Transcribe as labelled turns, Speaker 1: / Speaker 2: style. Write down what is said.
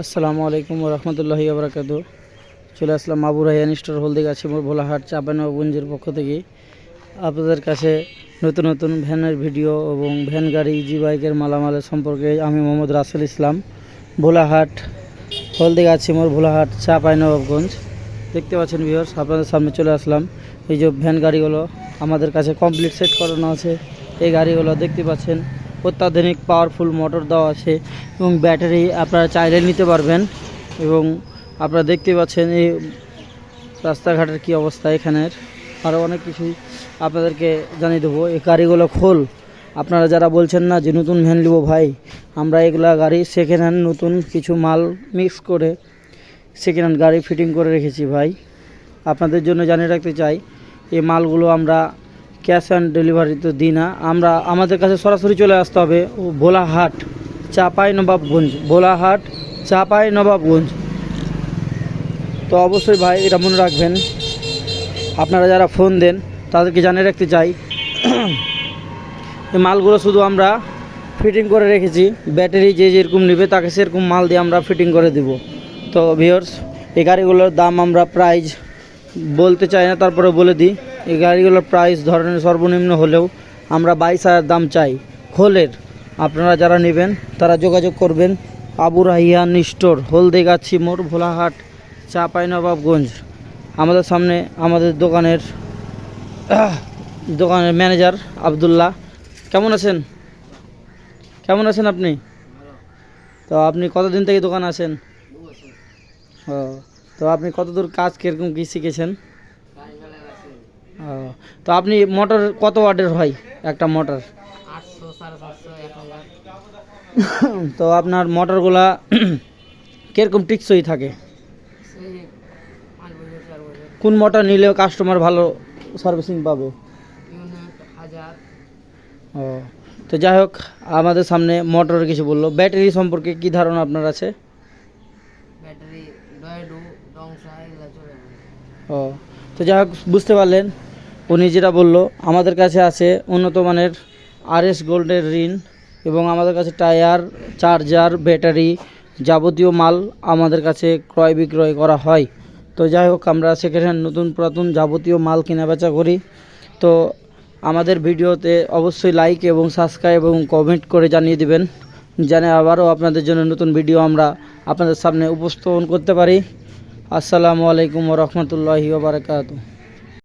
Speaker 1: আসসালামু আলাইকুম ওয়া রাহমাতুল্লাহি ওয়া বারাকাতুহু। চলে আসলাম আবু রায়হান স্টোর হলদিগাছি মোড় ভোলাহাট চাঁপাইনবাবগঞ্জের পক্ষ থেকে আপনাদের কাছে নতুন নতুন ভ্যানের ভিডিও এবং ভ্যান গাড়ি জি বাইকের মালামালের সম্পর্কে আমি মোহাম্মদ রাসেল ইসলাম, ভোলাহাট হলদিগাছি মোড় ভোলাহাট চাঁপাইনবাবগঞ্জ। দেখতে পাচ্ছেন ভিউয়ার্স, আপনাদের সামনে চলে আসলাম। এই যে ভ্যান গাড়িগুলো আমাদের কাছে কমপ্লিট সেট করানো আছে। এই গাড়িগুলো দেখতে পাচ্ছেন অত্যাধুনিক পাওয়ারফুল মোটর দেওয়া আছে এবং ব্যাটারি আপনারা চাইলে নিতে পারবেন। এবং আপনারা দেখতে পাচ্ছেন এই রাস্তাঘাটের কি অবস্থা, এখানের আরও অনেক কিছুই আপনাদেরকে জানিয়ে দেবো। এই গাড়িগুলো খোল, আপনারা যারা বলছেন না যে নতুন ভ্যান নেবো ভাই, আমরা এগুলা গাড়ি সেকেন্ড হ্যান্ড নতুন কিছু মাল মিক্স করে সেকেন্ড হ্যান্ড গাড়ি ফিটিং করে রেখেছি ভাই। আপনাদের জন্য জানিয়ে রাখতে চাই, এই মালগুলো আমরা ক্যাশ অন ডেলিভারি তো দিই না, আমাদের কাছে সরাসরি চলে আসতে হবে ভোলাহাট চাঁপাইনবাবগঞ্জ, ভোলাহাট চাঁপাইনবাবগঞ্জ। তো অবশ্যই ভাই এটা মনে রাখবেন, আপনারা যারা ফোন দেন তাদেরকে জানিয়ে রাখতে চাই এই মালগুলো শুধু আমরা ফিটিং করে রেখেছি, ব্যাটারি যে যেরকম নেবে তাকে সেরকম মাল দিয়ে আমরা ফিটিং করে দিব। তো ভিউয়ার্স, এই গাড়িগুলোর দাম আমরা প্রাইস বলতে চাই না, তারপরে বলে দিই। এই গাড়িগুলোর প্রাইস ধরেন সর্বনিম্ন হলেও আমরা 22,000 দাম চাই খোলের। আপনারা যারা নেবেন তারা যোগাযোগ করবেন আবু রায়হান স্টোর হলদিগাছি মোড় ভোলাহাট চাঁপাইনবাবগঞ্জ। আমাদের সামনে আমাদের দোকানের ম্যানেজার আব্দুল্লাহ। কেমন আছেন আপনি? তো আপনি কতদিন থেকে দোকান আছেন? ও, তো আপনি কতদূর কাজ কীরকম কী শিখেছেন? ও, তো আপনি মোটর কত ওয়াটের হয় একটা মোটর?
Speaker 2: 800, 750, 1000।
Speaker 1: তো আপনার মোটরগুলা কীরকম টিকসই থাকে? কোন মোটর নিলে কাস্টমার ভালো সার্ভিসিং পাবে? ও, তো যাই হোক, আমাদের সামনে মোটরের কিছু বললো। ব্যাটারি সম্পর্কে কি ধারণা আপনার আছে? ও, তো যাই হোক, বুঝতে পারলেন উনি যেটা বললো। আমাদের কাছে আছে উন্নত মানের RS গোল্ডের রিন এবং আমাদের কাছে টায়ার, চার্জার, ব্যাটারি যাবতীয় মাল আমাদের কাছে ক্রয় বিক্রয় করা হয়। তো যাই হোক, আমরা সেকেন্ড হ্যান্ড নতুন পুরাতন যাবতীয় মাল কেনা বেচা করি। তো আমাদের ভিডিওতে অবশ্যই লাইক এবং সাবস্ক্রাইব এবং কমেন্ট করে জানিয়ে দিবেন, যেন আবারও আপনাদের জন্য নতুন ভিডিও আমরা আপনাদের সামনে উপস্থাপন করতে পারি। আসসালামু আলাইকুম ওয়া রাহমাতুল্লাহি ওয়া বারাকাতুহু।